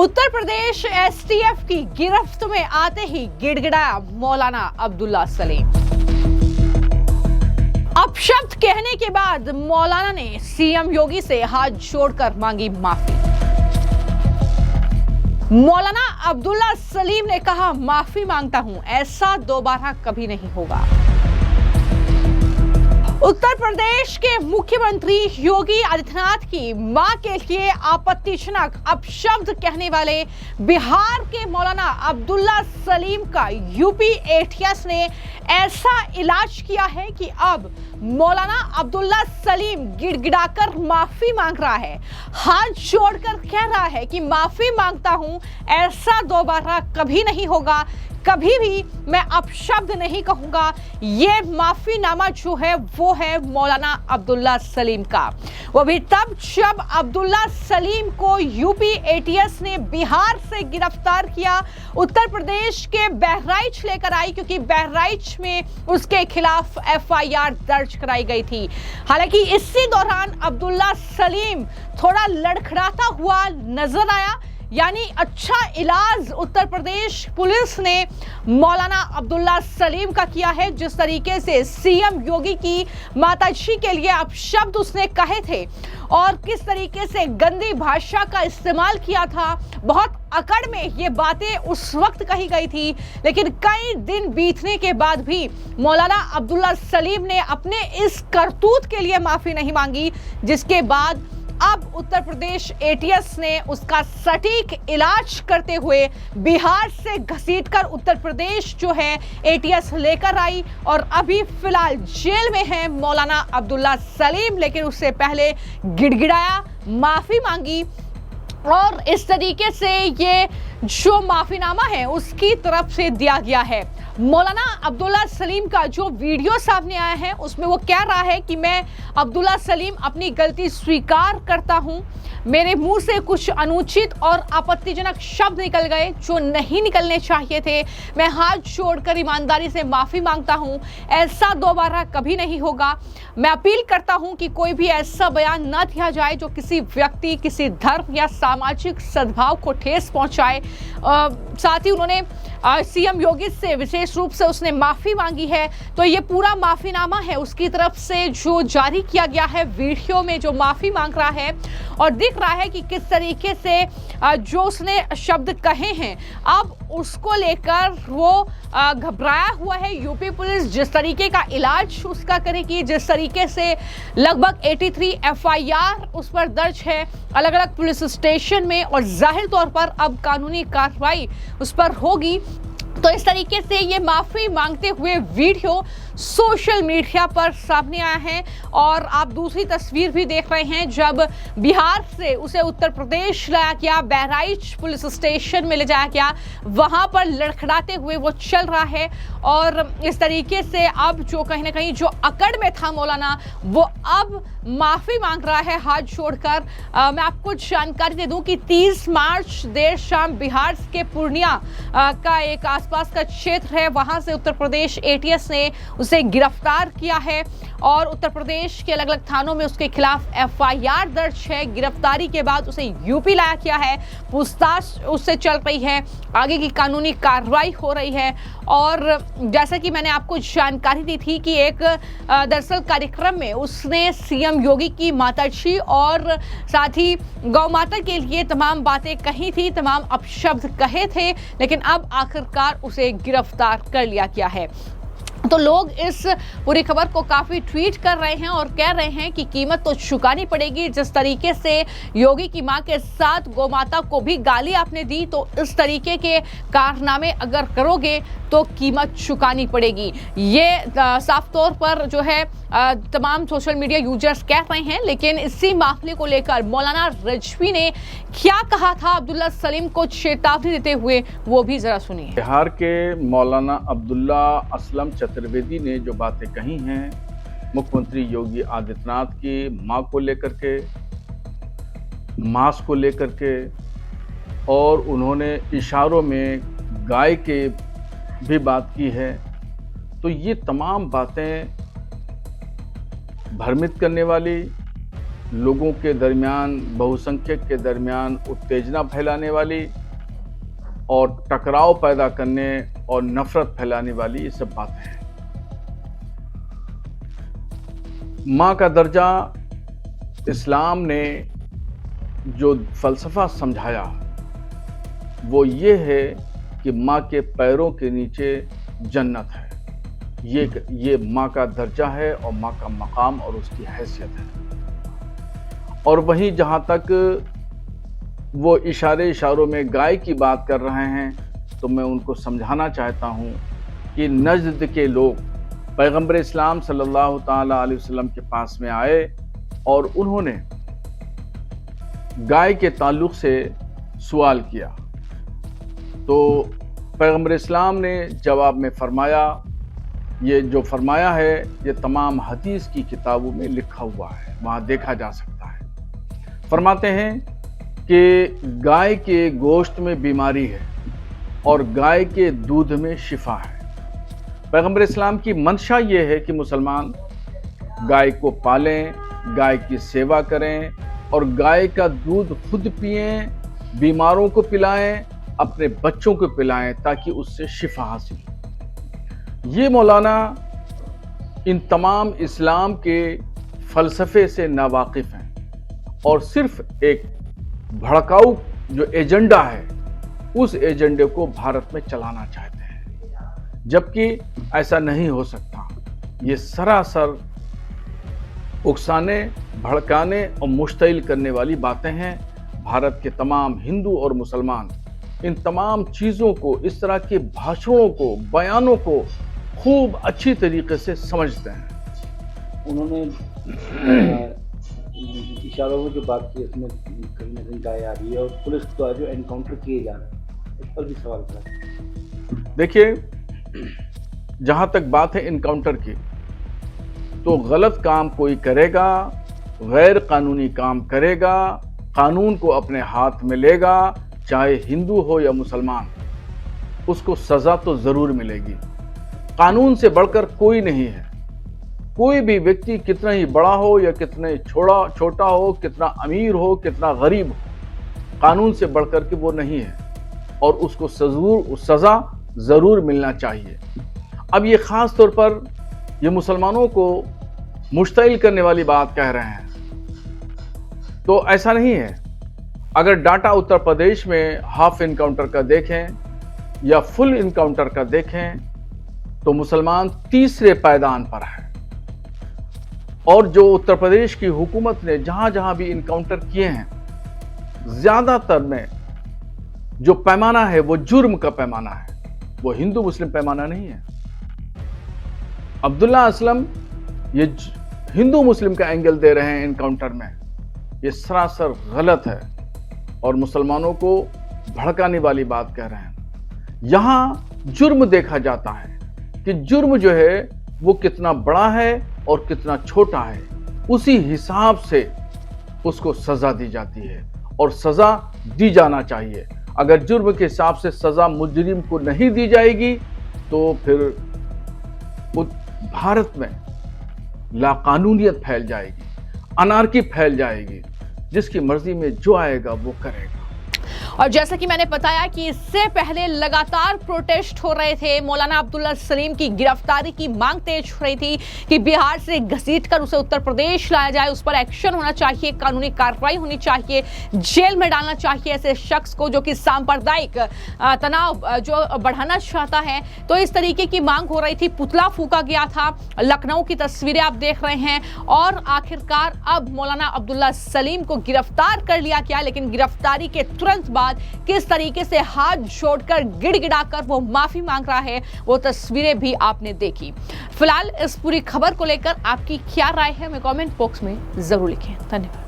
Uttar Pradesh STF की गिरफ्त में आते ही गिड़गिड़ाया मौलाना अब्दुल्ला सलीम। अपशब्द कहने के बाद मौलाना ने सीएम योगी से हाथ जोड़कर मांगी माफी। मौलाना अब्दुल्ला सलीम ने कहा, माफी मांगता हूं, ऐसा दोबारा कभी नहीं होगा। उत्तर प्रदेश के मुख्यमंत्री योगी आदित्यनाथ की मां के लिए आपत्तिजनक अपशब्द कहने वाले बिहार के मौलाना अब्दुल्ला सलीम का यूपी एटीएस ने ऐसा इलाज किया है कि अब मौलाना अब्दुल्ला सलीम गिड़गिड़ाकर माफी मांग रहा है, हाथ जोड़कर कह रहा है कि माफी मांगता हूं, ऐसा दोबारा कभी नहीं होगा, कभी भी मैं अपशब्द नहीं कहूंगा। ये माफीनामा जो है वो है मौलाना अब्दुल्ला सलीम का। वो भी तब जब अब्दुल्ला सलीम को यूपी एटीएस ने बिहार से गिरफ्तार किया, उत्तर प्रदेश के बहराइच लेकर आई, क्योंकि बहराइच में उसके खिलाफ एफआईआर दर्ज कराई गई थी। हालांकि इसी दौरान अब्दुल्ला सलीम थोड़ा लड़खड़ाता हुआ नजर आया। यानी अच्छा इलाज उत्तर प्रदेश पुलिस ने मौलाना अब्दुल्ला सलीम का किया है। जिस तरीके से सीएम योगी की माताजी के लिए अपशब्द उसने कहे थे और किस तरीके से गंदी भाषा का इस्तेमाल किया था, बहुत अकड़ में ये बातें उस वक्त कही गई थी। लेकिन कई दिन बीतने के बाद भी मौलाना अब्दुल्ला सलीम ने अपने इस करतूत के लिए माफी नहीं मांगी, जिसके बाद अब उत्तर प्रदेश एटीएस ने उसका सटीक इलाज करते हुए बिहार से घसीटकर उत्तर प्रदेश जो है एटीएस लेकर आई और अभी फिलहाल जेल में है मौलाना अब्दुल्ला सलीम। लेकिन उससे पहले गिड़गिड़ाया, माफी मांगी और इस तरीके से ये जो माफीनामा है उसकी तरफ से दिया गया है। मौलाना अब्दुल्ला सलीम का जो वीडियो सामने आया है उसमें वो कह रहा है कि मैं अब्दुल्ला सलीम अपनी गलती स्वीकार करता हूं, मेरे मुंह से कुछ अनुचित और आपत्तिजनक शब्द निकल गए जो नहीं निकलने चाहिए थे। मैं हाथ जोड़कर ईमानदारी से माफी मांगता हूं, ऐसा दोबारा कभी नहीं होगा। मैं अपील करता हूं कि कोई भी ऐसा बयान न दिया जाए जो किसी व्यक्ति, किसी धर्म या सामाजिक सद्भाव को ठेस पहुंचाए। साथ ही उन्होंने सीएम योगी से विशेष रूप से उसने माफी मांगी है। तो ये पूरा माफीनामा है उसकी तरफ से जो जारी किया गया है, वीडियो में जो माफी मांग रहा है और दिख रहा है कि किस तरीके से जो उसने शब्द कहे हैं अब उसको लेकर वो घबराया हुआ है। यूपी पुलिस जिस तरीके का इलाज उसका करेगी, जिस तरीके से लगभग 83 एफआईआर उस पर दर्ज है अलग अलग पुलिस स्टेशन में और जाहिर तौर पर अब कानूनी कार्रवाई उस पर होगी। तो इस तरीके से ये माफी मांगते हुए वीडियो सोशल मीडिया पर सामने आया है और आप दूसरी तस्वीर भी देख रहे हैं जब बिहार से उसे उत्तर प्रदेश लाया गया, बहराइच पुलिस स्टेशन में ले जाया गया, वहां पर लड़खड़ाते हुए वो चल रहा है। और इस तरीके से अब जो कहीं ना कहीं जो अकड़ में था मौलाना, वो अब माफी मांग रहा है हाथ जोड़कर। मैं आपको जानकारी दे दूं कि 30 मार्च देर शाम बिहार के पूर्णिया का एक आसपास का क्षेत्र है, वहां से उत्तर प्रदेश एटीएस ने उसे गिरफ्तार किया है और उत्तर प्रदेश के अलग अलग थानों में उसके खिलाफ एफआईआर दर्ज है। गिरफ्तारी के बाद उसे यूपी लाया गया है, पूछताछ उससे चल रही है, आगे की कानूनी कार्रवाई हो रही है। और जैसा कि मैंने आपको जानकारी दी थी कि एक दरअसल कार्यक्रम में उसने सीएम योगी की माताजी और साथ ही गौ माता के लिए तमाम बातें कही थी, तमाम अपशब्द कहे थे, लेकिन अब आखिरकार उसे गिरफ्तार कर लिया गया है। तो लोग इस पूरी खबर को काफी ट्वीट कर रहे हैं और कह रहे हैं कि कीमत तो चुकानी पड़ेगी। जिस तरीके से योगी की मां के साथ गोमाता को भी गाली आपने दी, तो इस तरीके के कारनामे अगर करोगे तो कीमत चुकानी पड़ेगी। ये साफ तौर पर जो है तमाम सोशल मीडिया यूजर्स कह रहे हैं। लेकिन इसी मामले को लेकर मौलाना रिजवी ने क्या कहा था अब्दुल्ला सलीम को चेतावनी देते हुए, वो भी जरा सुनिए। बिहार के मौलाना अब्दुल्ला असलम चतुर्वेदी ने जो बातें कही हैं मुख्यमंत्री योगी आदित्यनाथ की मां को लेकर के, मांस को लेकर के, और उन्होंने इशारों में गाय के भी बात की है, तो ये तमाम बातें भ्रमित करने वाली, लोगों के दरमियान, बहुसंख्यक के दरमियान उत्तेजना फैलाने वाली और टकराव पैदा करने और नफरत फैलाने वाली ये सब बातें हैं। मां का दर्जा इस्लाम ने जो फलसफा समझाया वो ये है कि मां के पैरों के नीचे जन्नत है। ये मां का दर्जा है और मां का मकाम और उसकी हैसियत है। और वहीं जहां तक वो इशारों में गाय की बात कर रहे हैं, तो मैं उनको समझाना चाहता हूं कि नजद के लोग पैगंबर इस्लाम सल्लल्लाहु ताला अलैहि वसल्लम के पास में आए और उन्होंने गाय के ताल्लुक से सवाल किया, तो पैगंबर इस्लाम ने जवाब में फरमाया, ये जो फरमाया है ये तमाम हदीस की किताबों में लिखा हुआ है, वहाँ देखा जा सकता है। फरमाते हैं कि गाय के गोश्त में बीमारी है और गाय के दूध में शिफा है। पैगंबर इस्लाम की मंशा ये है कि मुसलमान गाय को पालें, गाय की सेवा करें और गाय का दूध खुद पिएं, बीमारों को पिलाएं, अपने बच्चों को पिलाएं ताकि उससे शिफा हासिल हो। ये मौलाना इन तमाम इस्लाम के फलसफे से नावाकिफ हैं और सिर्फ एक भड़काऊ जो एजेंडा है उस एजेंडे को भारत में चलाना चाहते हैं, जबकि ऐसा नहीं हो सकता। ये सरासर उकसाने, भड़काने और मुश्तिल करने वाली बातें हैं। भारत के तमाम हिंदू और मुसलमान इन तमाम चीज़ों को, इस तरह के भाषणों को, बयानों को खूब अच्छी तरीके से समझते हैं। उन्होंने इशारों में जो बात की उसमें कहीं ना कहीं गाय आ रही है और पुलिस द्वारा जो एनकाउंटर किए जा रहे हैं, इस पर भी सवाल करा। देखिए, जहां तक बात है इनकाउंटर की, तो गलत काम कोई करेगा, गैर कानूनी काम करेगा, कानून को अपने हाथ में लेगा, चाहे हिंदू हो या मुसलमान, उसको सजा तो जरूर मिलेगी। कानून से बढ़कर कोई नहीं है। कोई भी व्यक्ति कितना ही बड़ा हो या कितने छोटा हो, कितना अमीर हो, कितना गरीब हो, कानून से बढ़कर के वो नहीं है और उसको सजा जरूर मिलना चाहिए। अब ये खास तौर पर ये मुसलमानों को मुश्तिल करने वाली बात कह रहे हैं, तो ऐसा नहीं है। अगर डाटा उत्तर प्रदेश में हाफ इनकाउंटर का देखें या फुल इनकाउंटर का देखें, तो मुसलमान तीसरे पायदान पर है। और जो उत्तर प्रदेश की हुकूमत ने जहां जहां भी इनकाउंटर किए हैं, ज्यादातर में जो पैमाना है वो जुर्म का पैमाना है, वो हिंदू मुस्लिम पैमाना नहीं है। अब्दुल्ला असलम ये हिंदू मुस्लिम का एंगल दे रहे हैं इनकाउंटर में, ये सरासर गलत है और मुसलमानों को भड़काने वाली बात कह रहे हैं। यहां जुर्म देखा जाता है कि जुर्म जो है वो कितना बड़ा है और कितना छोटा है, उसी हिसाब से उसको सजा दी जाती है और सजा दी जाना चाहिए। अगर जुर्म के हिसाब से सजा मुजरिम को नहीं दी जाएगी तो फिर भारत में लाकानूनियत फैल जाएगी, अनार्की फैल जाएगी, जिसकी मर्जी में जो आएगा वो करेगा। और जैसा कि मैंने बताया कि इससे पहले लगातार प्रोटेस्ट हो रहे थे, मौलाना अब्दुल्ला सलीम की गिरफ्तारी की मांग तेज हो रही थी कि बिहार से घसीटकर उसे उत्तर प्रदेश लाया जाए, उस पर एक्शन होना चाहिए, कानूनी कार्रवाई होनी चाहिए, जेल में डालना चाहिए ऐसे शख्स को जो कि सांप्रदायिक तनाव जो बढ़ाना चाहता है। तो इस तरीके की मांग हो रही थी, पुतला फूंका गया था। लखनऊ की तस्वीरें आप देख रहे हैं और आखिरकार अब मौलाना अब्दुल्ला सलीम को गिरफ्तार कर लिया गया। लेकिन गिरफ्तारी के तुरंत बाद किस तरीके से हाथ जोड़कर गिड़गिड़ाकर वो माफी मांग रहा है, वो तस्वीरें भी आपने देखी। फिलहाल इस पूरी खबर को लेकर आपकी क्या राय है, हमें कमेंट बॉक्स में जरूर लिखें। धन्यवाद।